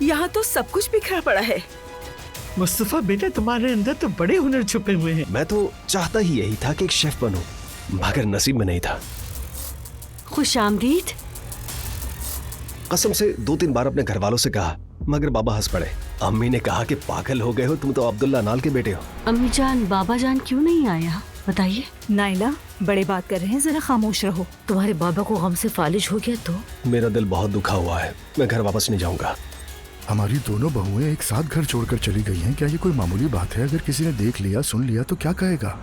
यहाँ तो सब कुछ बिखरा पड़ा है। मुस्तफा बेटा, तुम्हारे अंदर तो बड़े हुनर छुपे हुए हैं। मैं तो चाहता ही यही था कि एक शेफ बनूं, मगर नसीब में नहीं था। खुश आमदीद। कसम से 2-3 बार अपने घर वालों से कहा, मगर बाबा हंस पड़े। अम्मी ने कहा कि पागल हो गए हो, तुम तो अब्दुल्ला नाल के बेटे हो। अम्मी जान, बाबा जान क्यों नहीं आया बताइए? नाइला, बड़े बात कर रहे हैं, जरा खामोश रहो। तुम्हारे बाबा को गम से फालिज हो गया तो? मेरा दिल बहुत दुखा हुआ है, मैं घर वापस नहीं जाऊंगा। हमारी दोनों बहुएं एक साथ घर छोड़कर चली गई हैं। क्या ये कोई मामूली बात है? अगर किसी ने देख लिया, सुन लिया तो क्या कहेगा?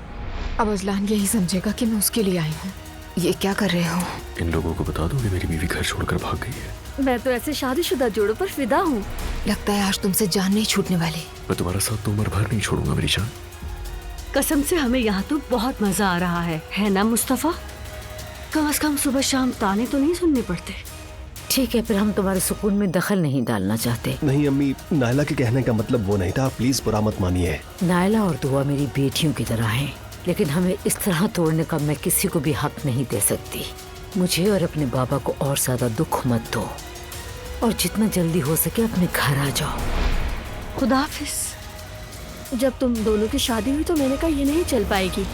अब अजलान यही समझेगा कि मैं उसके लिए आई हूँ। ये क्या कर रहे हो? इन लोगों को बता दो कि मेरी बीवी घर छोड़कर भाग गई है। मैं तो ऐसे शादीशुदा जोड़ों पर फिदा हूँ। लगता है आज तुमसे जान नहीं छूटने वाली। मैं तुम्हारा साथ तो उम्र भर नहीं छोड़ूंगा मेरी जान। कसम से हमें यहाँ तो बहुत मजा आ रहा है ना मुस्तफा? कम से कम सुबह शाम ताने तो नहीं सुनने पड़ते। ठीक है, फिर हम तुम्हारे सुकून में दखल नहीं डालना चाहते। नहीं अम्मी, नायला के कहने का मतलब वो नहीं था, प्लीज बुरा मत मानिए। नायला और दुआ मेरी बेटियों की तरह हैं, लेकिन हमें इस तरह तोड़ने का मैं किसी को भी हक नहीं दे सकती। मुझे और अपने बाबा को और ज्यादा दुख मत दो, और जितना जल्दी हो सके अपने घर आ जाओ। खुदा हाफिज। जब तुम दोनों की शादी हुई तो मैंने कहा ये नहीं चल पाएगी,